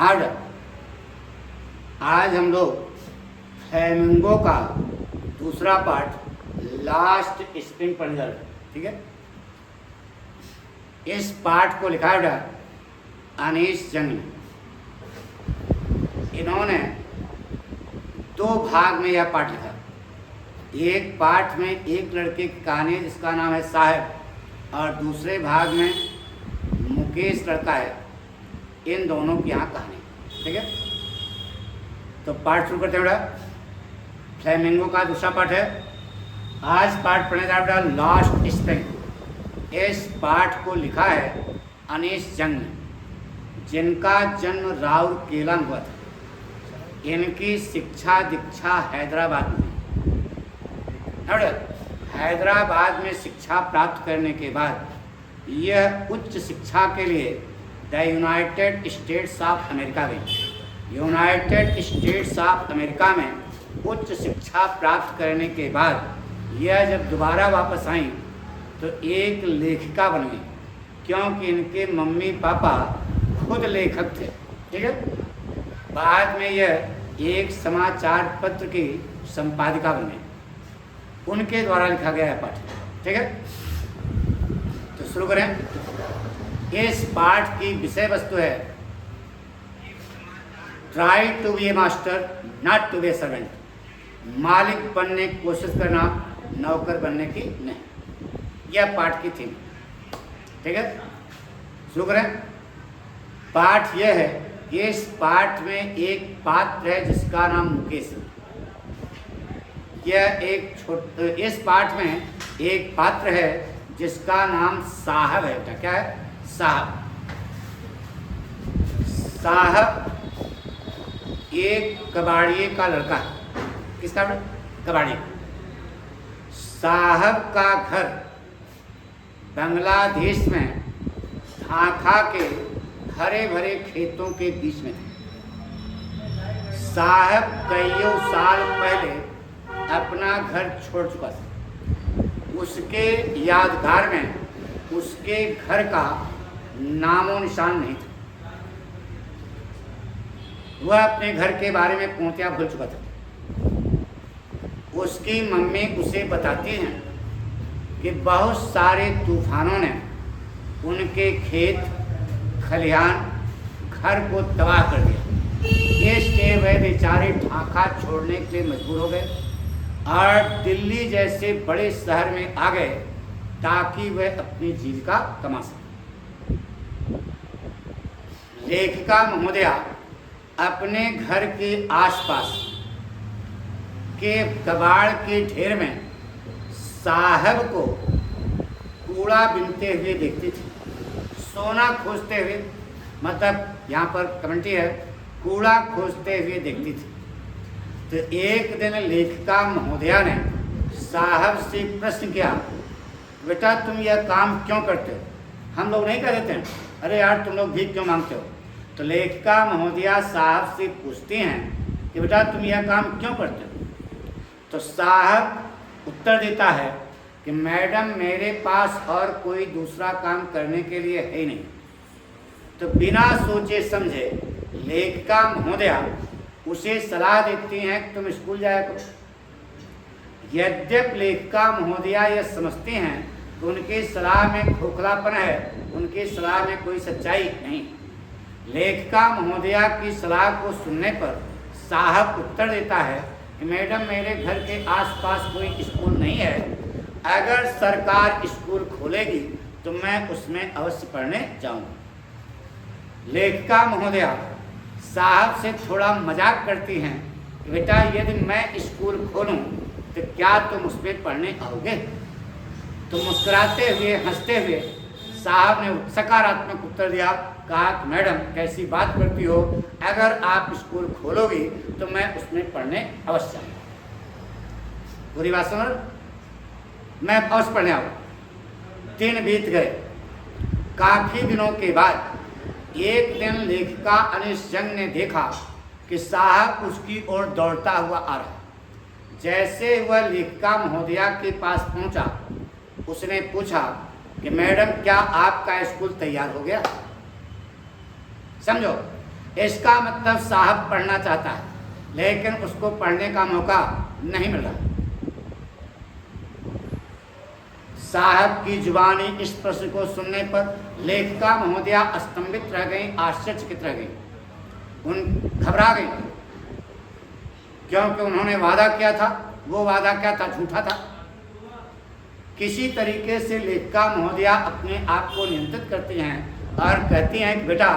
आज आज हम लोग फ्लेमिंगो का दूसरा पार्ट लास्ट स्प्रिंग पढ़ने जा रहे हैं। ठीक है, इस पार्ट को लिखा है अनीश जंग ने। इन्होंने दो भाग में यह पार्ट लिखा। एक पार्ट में एक लड़के की कहानी है जिसका नाम है साहब, और दूसरे भाग में मुकेश लड़का है। इन दोनों की यहाँ कहानी। ठीक है, तो पार्ट शुरू करते हैं। फ्लेमिंगो का दूसरा पार्ट है। आज पार्ट पढ़ने जा रहा है लास्ट स्प्रिंग। इस पार्ट को लिखा है अनीश जंग ने, जिनका जन्म राउरकेला में हुआ था। इनकी शिक्षा दीक्षा हैदराबाद में। हैदराबाद में शिक्षा प्राप्त करने के बाद यह उच्च शिक्षा के लिए the United states of America गई। यूनाइटेड स्टेट्स ऑफ अमेरिका में उच्च शिक्षा प्राप्त करने के बाद यह जब दोबारा वापस आई तो एक लेखिका बन गई, क्योंकि इनके मम्मी पापा खुद लेखक थे। ठीक है, बाद में यह एक समाचार पत्र की संपादिका बन गई। उनके द्वारा लिखा गया है पाठ। ठीक है, तो शुरू करें। इस पाठ की विषय वस्तु है try to be a master not to be a servant. मालिक बनने की कोशिश करना, नौकर बनने की नहीं। यह पाठ की थीम। ठीक है, शुरू करें। पाठ यह है, इस पाठ में एक पात्र है जिसका नाम मुकेश है। इस पाठ में एक पात्र है जिसका नाम साहब है। क्या है? साहब। साहब एक कबाड़िए का लड़का है। किसका? कबाड़ी। साहब का घर बांग्लादेश में ढाका के हरे भरे खेतों के बीच में थे। साहब कईयों साल पहले अपना घर छोड़ चुका था। उसके यादगार में उसके घर का नामो निशान नहीं था। वह अपने घर के बारे में पूर्णतया भूल चुका था। उसकी मम्मी उसे बताती हैं कि बहुत सारे तूफानों ने उनके खेत खलिहान घर को तबाह कर दिया। इसलिए वह बेचारे ढाका छोड़ने के लिए मजबूर हो गए और दिल्ली जैसे बड़े शहर में आ गए ताकि वह अपनी जीविका कमा सके। लेखिका महोदया अपने घर के आसपास के कबाड़ के ढेर में साहब को कूड़ा बीनते हुए देखती थी। सोना खोजते हुए, मतलब यहाँ पर कमेंट्री है, कूड़ा खोजते हुए देखती थी। तो एक दिन लेखिका महोदया ने साहब से प्रश्न किया, बेटा तुम यह काम क्यों करते हो? हम लोग नहीं कर देते हैं, अरे यार तुम लोग भीख क्यों मांगते हो? तो लेखिका महोदया साहब से पूछती हैं कि बेटा तुम यह काम क्यों करते हो? तो साहब उत्तर देता है कि मैडम मेरे पास और कोई दूसरा काम करने के लिए है ही नहीं। तो बिना सोचे समझे लेखिका महोदया उसे सलाह देती हैं कि तुम स्कूल जाया करो। यद्यपि लेखिका महोदया यह समझती हैं कि उनकी सलाह में खोखलापन है, उनकी सलाह में कोई सच्चाई नहीं। लेखिका महोदया की सलाह को सुनने पर साहब उत्तर देता है कि मैडम मेरे घर के आसपास कोई स्कूल नहीं है। अगर सरकार स्कूल खोलेगी तो मैं उसमें अवश्य पढ़ने जाऊंगा। लेखिका महोदया साहब से थोड़ा मजाक करती हैं कि बेटा यदि मैं स्कूल खोलूं तो क्या तुम उस पर पढ़ने आओगे? तो मुस्कुराते हुए हंसते हुए साहब ने सकारात्मक उत्तर दिया, कहा कि मैडम कैसी बात करती हो, अगर आप स्कूल खोलोगी तो मैं उसमें पढ़ने अवश्य आऊँगा। पूरी बात सुनो, मैं अवश्य पढ़ने आऊँगा। दिन बीत गए। काफ़ी दिनों के बाद एक दिन लेखिका अनीश जंग ने देखा कि साहब उसकी ओर दौड़ता हुआ आ रहा। जैसे वह लेखिका महोदया के पास पहुंचा, उसने पूछा कि मैडम क्या आपका स्कूल तैयार हो गया? समझो, इसका मतलब साहब पढ़ना चाहता है, लेकिन उसको पढ़ने का मौका नहीं मिल रहा। साहब की जुबानी इस प्रश्न को सुनने पर लेखिका महोदया स्तंभित रह गई, आश्चर्यचकित रह गई, घबरा गई, क्योंकि उन्होंने वादा किया था। वो वादा क्या था? झूठा था। किसी तरीके से लेखिका महोदया अपने आप को नियंत्रित करती हैं और कहती हैं कि बेटा,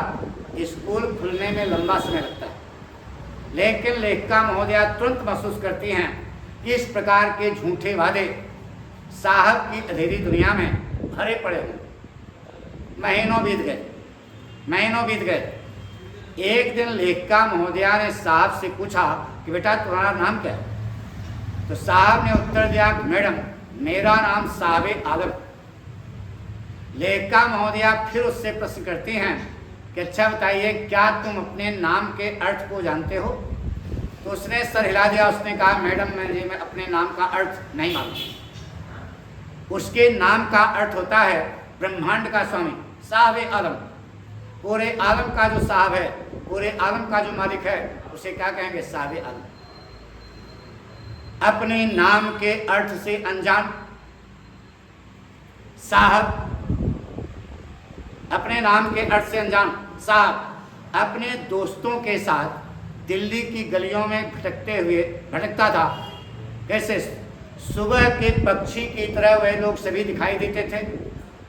स्कूल खुलने में लंबा समय लगता है। लेकिन लेखिका महोदया तुरंत महसूस करती हैं कि इस प्रकार के झूठे वादे साहब की अंधेरी दुनिया में भरे पड़े हुए। महीनों बीत गए। एक दिन लेखिका महोदया ने साहब से पूछा कि बेटा, तुम्हारा नाम क्या है? तो साहब ने उत्तर दिया कि मैडम, मेरा नाम साहब आलम। लेखिका महोदया फिर उससे प्रश्न करती हैं कि अच्छा बताइए, क्या तुम अपने नाम के अर्थ को जानते हो? तो उसने सर हिला दिया। उसने कहा मैडम, मैं अपने नाम का अर्थ नहीं मालूम। उसके नाम का अर्थ होता है ब्रह्मांड का स्वामी, साहब आलम। पूरे आलम का जो साहब है, पूरे आलम का जो मालिक है, उसे क्या कहेंगे? साहब आलम। अपने नाम के अर्थ से अनजान साहब, अपने नाम के अर्थ से अनजान साहब अपने दोस्तों के साथ दिल्ली की गलियों में भटकता था। कैसे? सुबह के पक्षी की तरह वह लोग सभी दिखाई देते थे।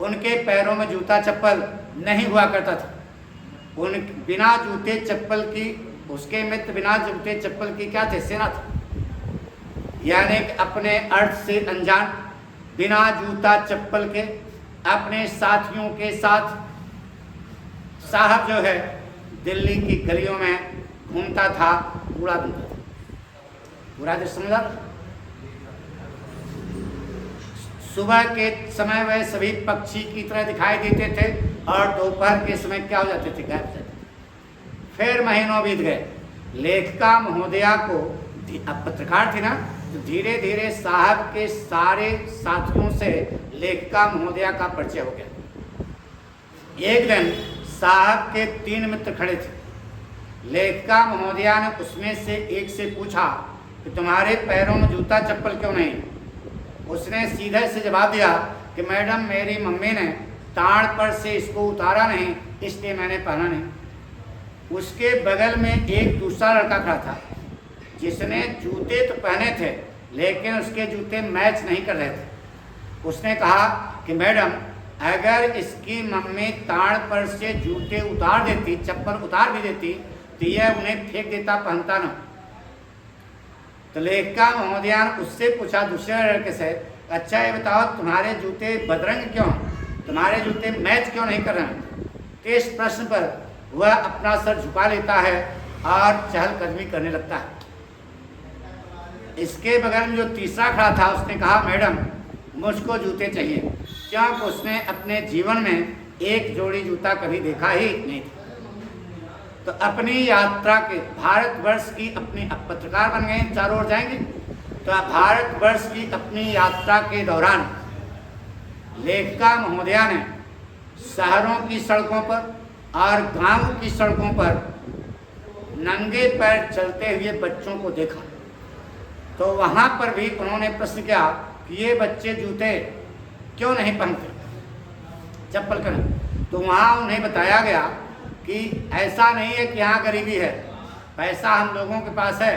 उनके पैरों में जूता चप्पल नहीं हुआ करता था। उन बिना जूते चप्पल की, उसके मित्र बिना जूते चप्पल की क्या थे? सेना था। यानी अपने अर्थ से अनजान, बिना जूता चप्पल के अपने साथियों के साथ साहब जो है दिल्ली की गलियों में घूमता था, पूरा घूमता था। पूरा जो समझा। सुबह के समय वह सभी पक्षी की तरह दिखाई देते थे और दोपहर के समय क्या हो जाते थे? गायब हो जाते थे। फिर महीनों बीत गए। लेखिका महोदया को, अब पत्रकार थी ना, तो धीरे धीरे साहब के सारे साथियों से लेखिका महोदया का परिचय हो गया। एक दिन साहब के 3 मित्र खड़े थे। लेखिका महोदया ने उसमें से एक से पूछा कि तुम्हारे पैरों में जूता चप्पल क्यों नहीं? उसने सीधे से जवाब दिया कि मैडम, मेरी मम्मी ने ताड़ पर से इसको उतारा नहीं, इसलिए मैंने पहना नहीं। उसके बगल में एक दूसरा लड़का खड़ा था जिसने जूते तो पहने थे, लेकिन उसके जूते मैच नहीं कर रहे थे। उसने कहा कि मैडम, अगर इसकी मम्मी ताड़ पर से जूते उतार देती, चप्पल उतार भी देती, तो यह उन्हें फेंक देता, पहनता ना। तो लेखिका महोदया ने उससे पूछा, दूसरे लड़के से, अच्छा ये बताओ, तुम्हारे जूते बदरंग क्यों, तुम्हारे जूते मैच क्यों नहीं कर रहे हैं? तो इस प्रश्न पर वह अपना सर झुका लेता है और चहलकदमी करने लगता है। इसके बगल में जो तीसरा खड़ा था, उसने कहा मैडम, मुझको जूते चाहिए, क्योंकि उसने अपने जीवन में एक जोड़ी जूता कभी देखा ही नहीं था। तो अपनी यात्रा के, भारतवर्ष की अपनी, अब पत्रकार बन गए, चारों ओर जाएंगे, तो भारतवर्ष की अपनी यात्रा के दौरान लेखिका महोदया ने शहरों की सड़कों पर और गांवों की सड़कों पर नंगे पैर चलते हुए बच्चों को देखा। तो वहाँ पर भी उन्होंने प्रश्न किया कि ये बच्चे जूते क्यों नहीं पहनते, चप्पल क्यों नहीं? तो वहाँ उन्हें बताया गया कि ऐसा नहीं है कि यहाँ गरीबी है, पैसा हम लोगों के पास है,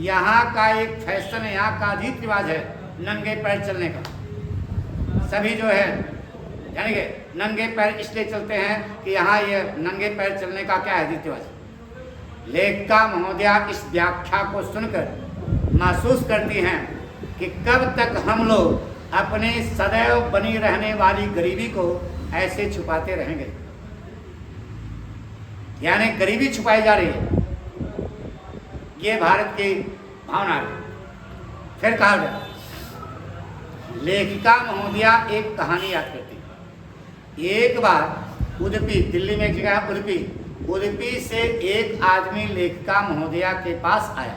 यहाँ का एक फैशन है, यहाँ का रीति रिवाज है नंगे पैर चलने का। सभी जो है यानी कि नंगे पैर इसलिए चलते हैं कि यहाँ ये नंगे पैर चलने का क्या है रीति रिवाज। लेखिका महोदया इस व्याख्या को सुनकर महसूस करती हैं कि कब तक हम लोग अपने सदैव बनी रहने वाली गरीबी को ऐसे छुपाते रहेंगे। यानी गरीबी छुपाई जा रही है, ये भारत की भावना है। फिर कहा जाए, लेखिका महोदया एक कहानी याद करती है। एक बार उडुपी, दिल्ली में एक जगह है उडुपी, उडुपी से एक आदमी लेखिका महोदया के पास आया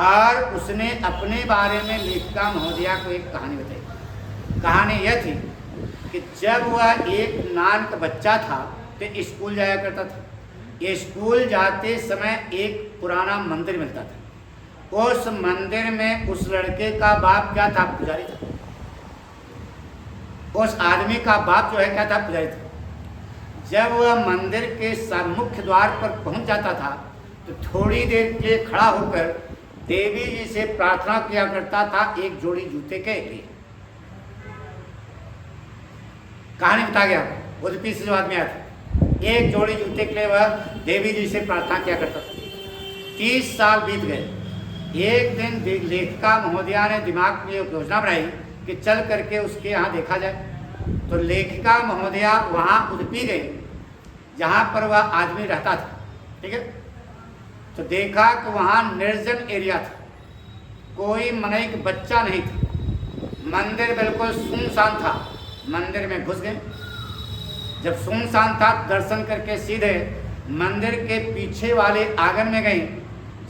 और उसने अपने बारे में लेखिका महोदया को एक कहानी बताई। कहानी यह थी कि जब वह एक नान का बच्चा था तो स्कूल जाया करता था। स्कूल जाते समय एक पुराना मंदिर मिलता था। उस मंदिर में उस लड़के का बाप क्या था? पुजारी था। उस आदमी का बाप जो है क्या था? पुजारी था। जब वह मंदिर के मुख्य द्वार पर पहुंच जाता था तो थोड़ी देर के लिए खड़ा होकर देवी जी से प्रार्थना किया करता था एक जोड़ी जूते के लिए। कहानी बता गया उदपी से जो आदमी आया था, एक जोड़ी जूते के लिए वह देवी जी से प्रार्थना किया करता था। 30 साल बीत गए। एक दिन लेखिका महोदया ने दिमाग में एक योजना बनाई कि चल करके उसके यहाँ देखा जाए। तो लेखिका महोदया वहाँ उदपी गई जहाँ पर वह आदमी रहता था। ठीक है, तो देखा कि वहाँ निर्जन एरिया था, कोई मनईक बच्चा नहीं था, मंदिर बिल्कुल सुनसान था। मंदिर में घुस गए। जब सुनसान था दर्शन करके सीधे मंदिर के पीछे वाले आंगन में गई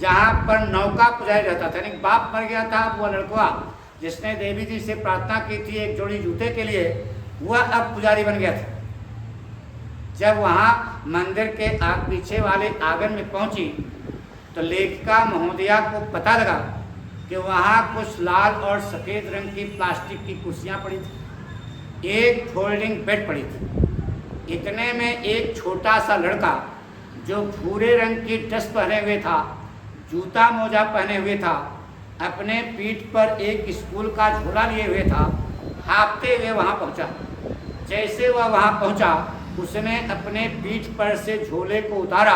जहाँ पर नौका पुजारी रहता था। यानी बाप मर गया था, वो लड़का जिसने देवी जी से प्रार्थना की थी एक जोड़ी जूते के लिए, वह अब पुजारी बन गया था। जब वहाँ मंदिर के पीछे वाले आंगन में पहुंची तो लेखिका महोदया को पता लगा कि वहाँ कुछ लाल और सफ़ेद रंग की प्लास्टिक की कुर्सियाँ पड़ी थी, एक फोल्डिंग बेड पड़ी थी। इतने में एक छोटा सा लड़का जो भूरे रंग की ड्रेस पहने हुए था, जूता मोजा पहने हुए था, अपने पीठ पर एक स्कूल का झोला लिए हुए था, हाँफते हुए वहाँ पहुँचा। जैसे वह वहाँ पहुँचा उसने अपने पीठ पर से झोले को उतारा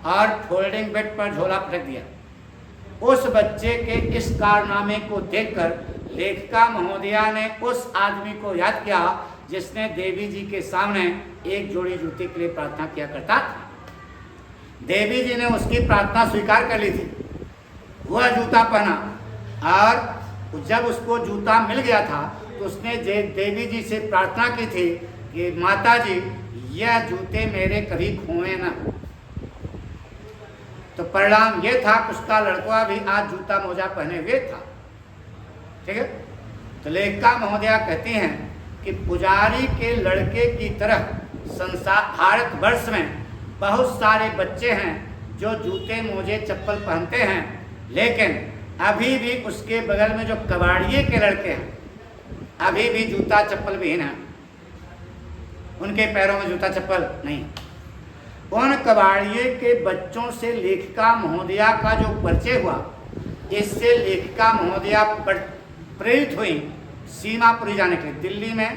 और फोल्डिंग बेड पर झोला पटक दिया। उस बच्चे के इस कारनामे को देखकर लेखिका महोदया ने उस आदमी को याद किया जिसने देवी जी के सामने एक जोड़ी जूते के लिए प्रार्थना किया करता था। देवी जी ने उसकी प्रार्थना स्वीकार कर ली थी। वह जूता पहना और जब उसको जूता मिल गया था तो उसने देवी जी से प्रार्थना की थी कि माता जी यह जूते मेरे कभी खोए ना। तो परिणाम यह था कि उसका लड़का भी आज जूता मोजा पहने हुए था। ठीक है, तो लेखिका महोदया कहती हैं कि पुजारी के लड़के की तरह भारतवर्ष में बहुत सारे बच्चे हैं जो जूते मोजे चप्पल पहनते हैं, लेकिन अभी भी उसके बगल में जो कबाड़िए के लड़के हैं अभी भी जूता चप्पल विहीन हैं, उनके पैरों में जूता चप्पल नहीं। उन कबाड़िए के बच्चों से लेखिका महोदया का जो परिचय हुआ, इससे लेखिका महोदया प्रेरित हुई सीमापुरी जाने के लिए। दिल्ली में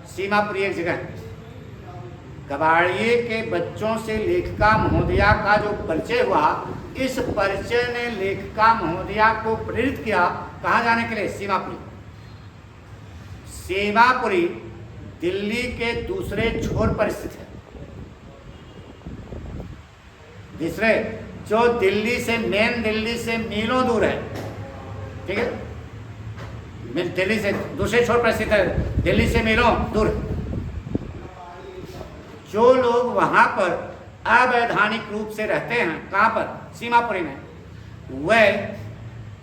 सीमापुरी एक जगह, कबाड़िए के बच्चों से लेखिका महोदया का जो परिचय हुआ, इस परिचय ने लेखिका महोदया को प्रेरित किया कहाँ जाने के लिए? सीमापुरी। सीमापुरी दिल्ली के दूसरे छोर पर स्थित है। दूसरे जो दिल्ली से मेन दिल्ली से मीलों दूर है। ठीक है, दिल्ली से दूसरे छोर पर स्थित है, दिल्ली से मीलों दूर। जो लोग वहां पर अवैधानिक रूप से रहते हैं, कहाँ पर? सीमापुरी में, वह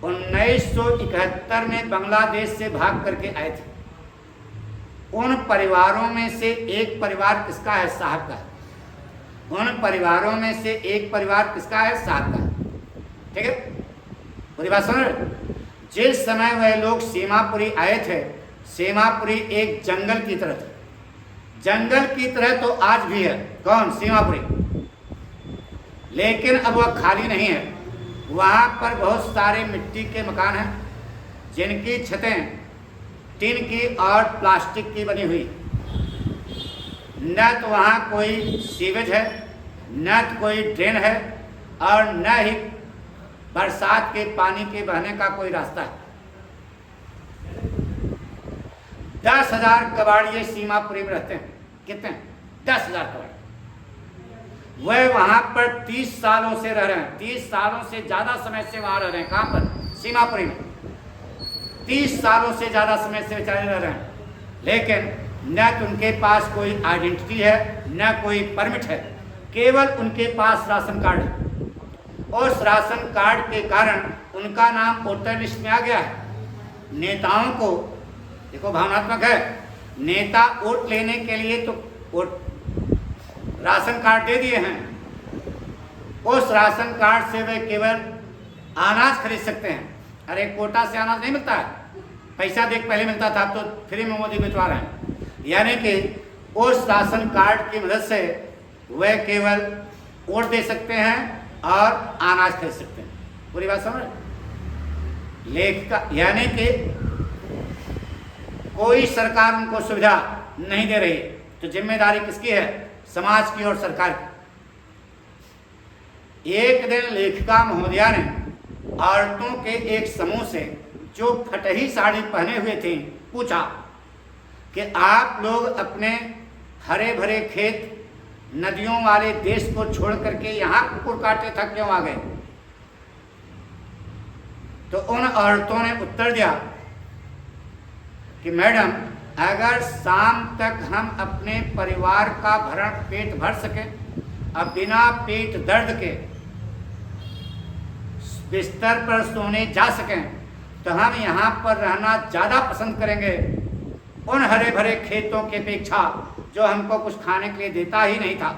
1971 में बांग्लादेश से भाग करके आए थे। उन परिवारों में से एक परिवार किसका है? साहब का है। उन परिवारों में से एक परिवार किसका है? साहब का है। ठीक है, पूरी बात सुन रहे? जिस समय वह लोग सीमापुरी आए थे, सीमापुरी एक जंगल की तरह था। जंगल की तरह तो आज भी है। कौन? सीमापुरी। लेकिन अब वह खाली नहीं है। वहाँ पर बहुत सारे मिट्टी के मकान हैं जिनकी छतें टिन की और प्लास्टिक की बनी हुई। न तो वहाँ कोई सीवेज है, न तो कोई ड्रेन है, और न ही बरसात के पानी के बहने का कोई रास्ता है। 10,000 कबाड़िए सीमापुरी में रहते हैं। कितने? 10,000 कबाड़ी। वह वहाँ पर 30 सालों से रह रहे हैं। 30 सालों से ज़्यादा समय से वहाँ रह रहे हैं। कहाँ पर? सीमापुरी में 30 सालों से ज़्यादा समय से बेचारे रह रहे हैं। लेकिन न तो उनके पास कोई आइडेंटिटी है, न कोई परमिट है, केवल उनके पास राशन कार्ड है। उस राशन कार्ड के कारण उनका नाम वोटर लिस्ट में आ गया है। नेताओं को देखो, भावनात्मक है, नेता वोट लेने के लिए तो वोट राशन कार्ड दे दिए हैं, उस राशन कार्ड से वे केवल अनाज खरीद सकते हैं। अरे कोटा से अनाज नहीं मिलता है, पैसा देख पहले मिलता था, अब तो फ्री में मोदी भिजवा रहे हैं। यानी कि उस राशन कार्ड की मदद से वे केवल वोट दे सकते हैं और अनाज खरीद सकते हैं। पूरी बात समझ? लेखिका यानी कि कोई सरकार उनको सुविधा नहीं दे रही, तो जिम्मेदारी किसकी है? समाज की और सरकार की। एक दिन लेखिका महोदया ने औरतों के एक समूह से जो फटही साड़ी पहने हुए थे पूछा कि आप लोग अपने हरे भरे खेत, नदियों वाले देश को छोड़ करके यहाँ कुकुर काटे तक क्यों आ गए? तो उन औरतों ने उत्तर दिया कि मैडम, अगर शाम तक हम अपने परिवार का भरण पेट भर सकें और बिना पेट दर्द के बिस्तर पर सोने जा सकें तो हम यहाँ पर रहना ज़्यादा पसंद करेंगे उन हरे भरे खेतों की अपेक्षा जो हमको कुछ खाने के लिए देता ही नहीं था।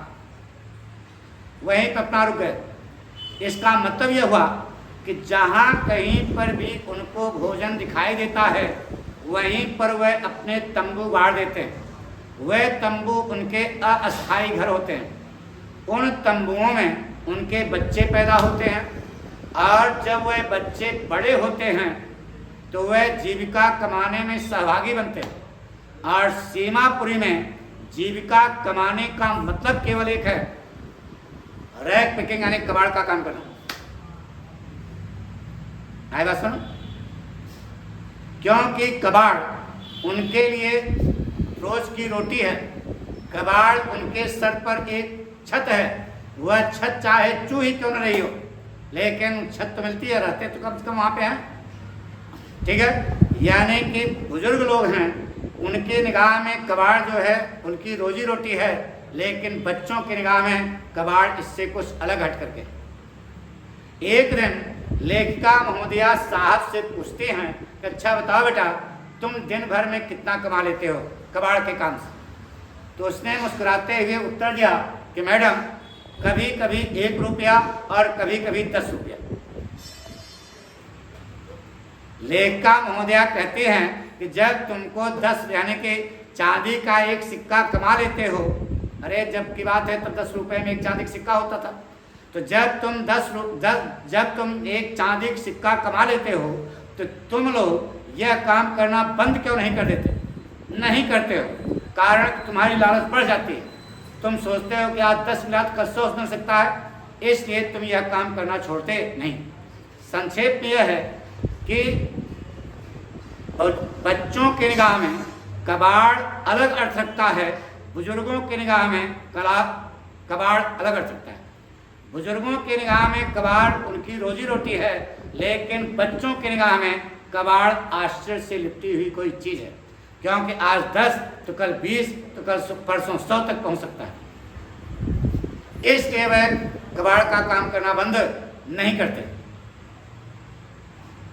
वहीं पर अपना रुक गए। इसका मतलब यह हुआ कि जहाँ कहीं पर भी उनको भोजन दिखाई देता है वहीं पर वह अपने तंबू गाड़ देते हैं। वह तंबू उनके अस्थायी घर होते हैं। उन तंबुओं में उनके बच्चे पैदा होते हैं और जब वह बच्चे बड़े होते हैं तो वह जीविका कमाने में सहभागी बनते हैं। और सीमापुरी में जीविका कमाने का मतलब केवल एक है, रैक पिकिंग यानी कबाड़ का काम करना। आए बात सुनो? क्योंकि कबाड़ उनके लिए रोज की रोटी है। कबाड़ उनके सर पर एक छत है। वह छत चाहे चूही क्यों न रही हो, लेकिन छत तो मिलती है, रहते तो कम से कम वहाँ पे हैं। ठीक है? यानी कि बुजुर्ग लोग हैं, उनके निगाह में कबाड़ जो है उनकी रोजी रोटी है, लेकिन बच्चों की निगाह में कबाड़ इससे कुछ अलग हट करके। एक दिन लेखिका महोदया साहब से पूछते हैं कि अच्छा बताओ बेटा, तुम दिन भर में कितना कमा लेते हो कबाड़ के काम से? तो उसने मुस्कुराते हुए उत्तर दिया कि मैडम, कभी कभी 1 रुपया और कभी कभी 10 रुपया। लेखिका महोदया कहते हैं कि जब तुमको 10 यानी कि चांदी का एक सिक्का कमा लेते हो, अरे जब की बात है तो 10 रुपए में एक चांदी का सिक्का होता था, तो जब तुम एक चांदी का सिक्का कमा लेते हो तो तुम लोग यह काम करना बंद क्यों नहीं कर देते? नहीं करते हो, कारण तुम्हारी लालच बढ़ जाती है। तुम सोचते हो कि आज 10 मिला तो कल 100 मिल सकता है, इसलिए तुम यह काम करना छोड़ते नहीं। संक्षेप में यह है कि बच्चों की निगाह में कबाड़ अलग अर्थ रखता है, बुजुर्गों की निगाह में कबाड़ अलग अर्थ रखता है। बुजुर्गों की निगाह में कबाड़ उनकी रोजी रोटी है, लेकिन बच्चों की निगाह में कबाड़ आश्चर्य से लिपटी हुई कोई चीज़ है, क्योंकि आज 10 तो कल 20 तो कल परसों 100 तक पहुंच सकता है। इसलिए वह कबाड़ का काम करना बंद नहीं करते।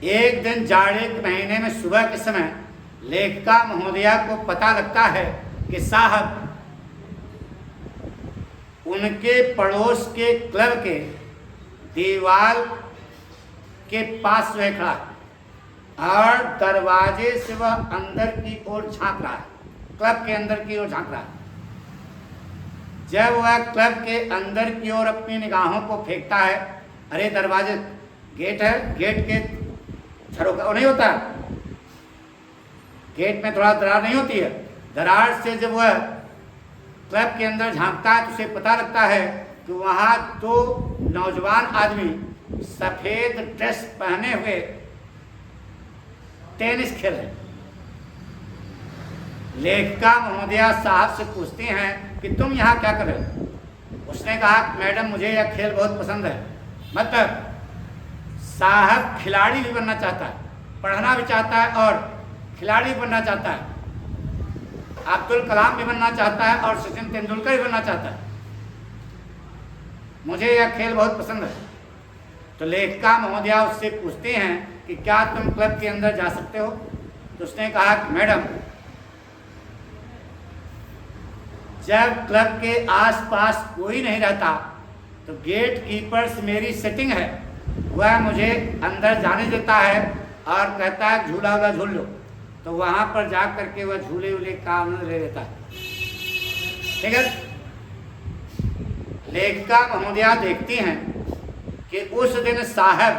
एक दिन जाड़े के महीने में सुबह के समय लेखिका महोदया को पता लगता है कि साहब उनके पड़ोस के क्लब के दीवार के पास वह खड़ा और दरवाजे से वह अंदर की ओर झांक रहा है, क्लब के अंदर की ओर झांक रहा है। जब वह क्लब के अंदर की ओर अपनी निगाहों को फेंकता है, अरे दरवाजे गेट है, गेट के झरोखा नहीं होता, गेट में थोड़ा दरार नहीं होती है, दरार से जब वह क्लब के अंदर झांकता है तो उसे पता लगता है कि वहाँ 2 नौजवान आदमी सफ़ेद ड्रेस पहने हुए टेनिस खेल रहे। लेखिका महोदया साहब से पूछती हैं कि तुम यहाँ क्या कर रहे हो? उसने कहा मैडम, मुझे यह खेल बहुत पसंद है। मतलब साहब खिलाड़ी भी बनना चाहता है, पढ़ना भी चाहता है और खिलाड़ी भी बनना चाहता है। अब्दुल कलाम भी बनना चाहता है और सचिन तेंदुलकर भी बनना चाहता है। मुझे यह खेल बहुत पसंद है। तो लेखिका महोदया उससे पूछते हैं कि क्या तुम क्लब के अंदर जा सकते हो? तो उसने कहा कि मैडम, जब क्लब के आसपास कोई नहीं रहता तो गेट कीपर्स मेरी सेटिंग है, वह मुझे अंदर जाने देता है और कहता है झूला वूला झूल लो, तो वहाँ पर जा करके वह झूले वूले का आनंद ले लेता है। ठीक है। लेखिका महोदया देखती हैं कि उस दिन साहब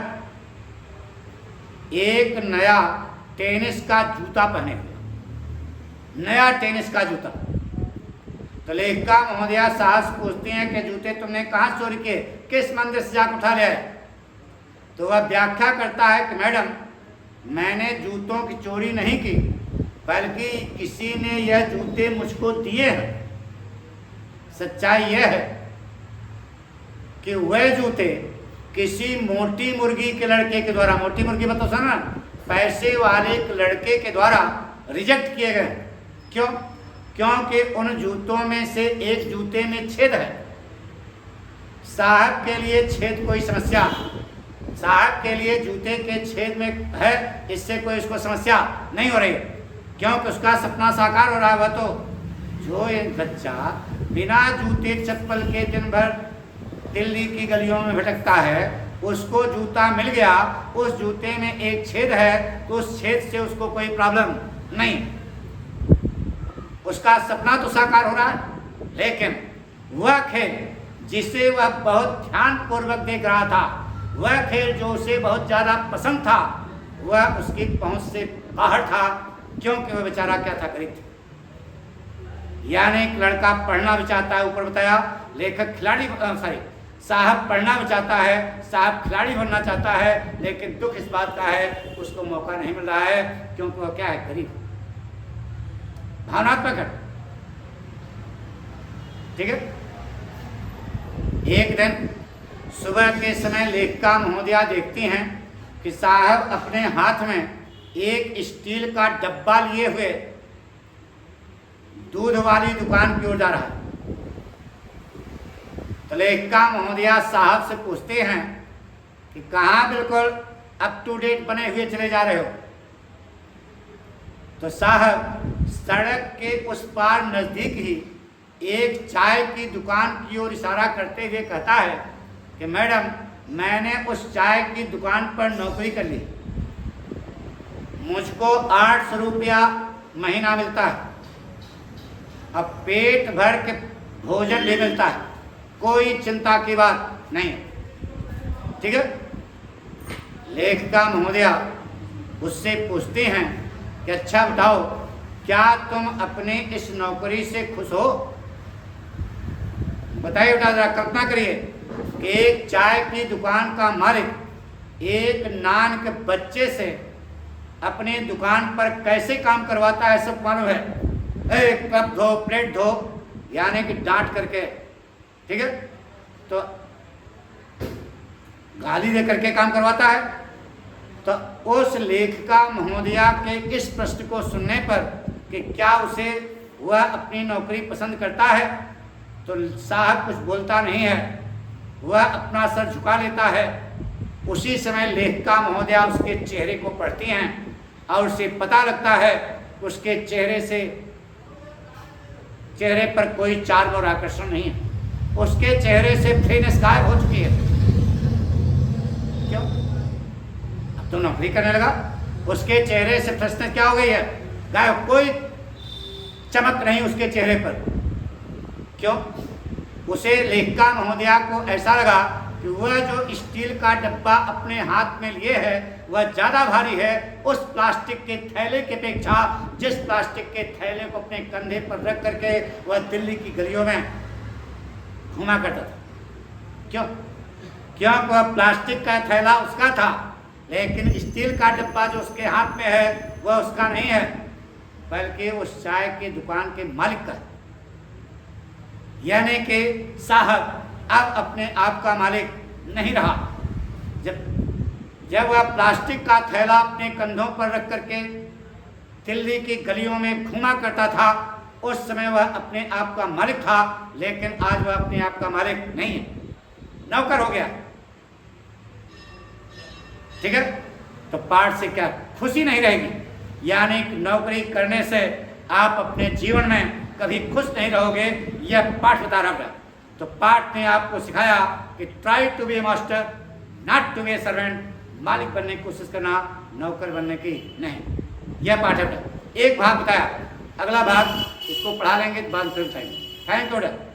एक नया टेनिस का जूता पहने हुए, नया टेनिस का जूता। तो लेखिका महोदया साहब से पूछती हैं कि जूते तुमने कहाँ चोरी किए, किस मंदिर से जाकर उठा ले आए? तो वह व्याख्या करता है कि मैडम, मैंने जूतों की चोरी नहीं की, बल्कि किसी ने यह जूते मुझको दिए हैं। सच्चाई यह है कि वह जूते किसी मोटी मुर्गी के लड़के के द्वारा, मोटी मुर्गी मतलब सुना, पैसे वाले एक लड़के के द्वारा रिजेक्ट किए गए। क्यों? क्योंकि उन जूतों में से एक जूते में छेद है। साहब के लिए छेद कोई समस्या, साहब के लिए जूते के छेद में है, इससे कोई उसको समस्या नहीं हो रही, क्योंकि उसका सपना साकार हो रहा है। वह तो जो एक बच्चा बिना जूते चप्पल के दिन भर दिल्ली की गलियों में भटकता है, उसको जूता मिल गया, उस जूते में एक छेद है, तो उस छेद से उसको कोई प्रॉब्लम नहीं, उसका सपना तो साकार हो रहा है। लेकिन वह खेल जिसे वह बहुत ध्यान पूर्वक देख रहा था, वह खेल जो उसे बहुत ज़्यादा पसंद था, वह उसकी पहुंच से बाहर था, क्योंकि वह बेचारा क्या था, गरीब था। यानी एक लड़का पढ़ना भी चाहता है, ऊपर बताया, लेखक खिलाड़ी साहब पढ़ना भी चाहता है, साहब खिलाड़ी बनना चाहता है, लेकिन दुख इस बात का है उसको मौका नहीं मिल रहा है, क्योंकि वह क्या है, गरीब, भावनात्मक है। ठीक है। एक दिन सुबह के समय लेखिका महोदया देखती हैं कि साहब अपने हाथ में एक स्टील का डब्बा लिए हुए दूध वाली दुकान की ओर जा रहा है। तो लेखिका महोदया साहब से पूछते हैं कि कहाँ बिल्कुल अप टू डेट बने हुए चले जा रहे हो? तो साहब सड़क के उस पार नजदीक ही एक चाय की दुकान की ओर इशारा करते हुए कहता है कि मैडम, मैंने उस चाय की दुकान पर नौकरी कर ली, मुझको 800 रुपया महीना मिलता है, अब पेट भर के भोजन भी मिलता है, कोई चिंता की बात नहीं। ठीक है। लेखिका महोदया उससे पूछते हैं कि अच्छा बताओ, क्या तुम अपने इस नौकरी से खुश हो? बताइए बेटा, जरा कल्पना करिए कि एक चाय की दुकान का मालिक एक नान के बच्चे से अपने दुकान पर कैसे काम करवाता है, सब मालूम है। एक कप धो, प्लेट धो, यानी कि डांट करके, ठीक है, तो गाली दे करके काम करवाता है। तो उस लेखिका महोदया के इस प्रश्न को सुनने पर कि क्या उसे वह अपनी नौकरी पसंद करता है, तो साहब कुछ बोलता नहीं है, वह अपना सर झुका लेता है। उसी समय लेखिका महोदया उसके चेहरे को पढ़ती हैं और उसे पता लगता है उसके चेहरे पर कोई चार्म और आकर्षण नहीं है, उसके चेहरे से फ्रीनेस गायब हो चुकी है। क्यों? अब तो नौकरी करने लगा, उसके चेहरे से फ्रेशनेस क्या हो गई है, गायब, कोई चमक नहीं उसके चेहरे पर। क्यों? उसे लेखिका महोदया को ऐसा लगा कि वह जो स्टील का डब्बा अपने हाथ में लिए है वह ज़्यादा भारी है उस प्लास्टिक के थैले की अपेक्षा, जिस प्लास्टिक के थैले को अपने कंधे पर रख करके वह दिल्ली की गलियों में घूमा करता था। क्यों? क्योंकि वह प्लास्टिक का थैला उसका था, लेकिन स्टील का डब्बा जो उसके हाथ में है वह उसका नहीं है, बल्कि उस चाय की दुकान के मालिक का है। यानी कि साहब अब अपने आप का मालिक नहीं रहा। जब वह प्लास्टिक का थैला अपने कंधों पर रख करके दिल्ली की गलियों में घूमा करता था, उस समय वह अपने आप का मालिक था, लेकिन आज वह अपने आप का मालिक नहीं है, नौकर हो गया। ठीक है। तो पाठ से क्या खुशी नहीं रहेगी, यानी कि नौकरी करने से आप अपने जीवन में कभी खुश नहीं रहोगे, यह पाठ बता रहा है। तो पाठ ने आपको सिखाया कि try to be a master, not to be a servant. मालिक बनने की कोशिश करना, नौकर बनने की नहीं। यह पाठ है। एक भाग बताया, अगला भाग इसको पढ़ा लेंगे, बाद में फिर बताएंगे। Thank you.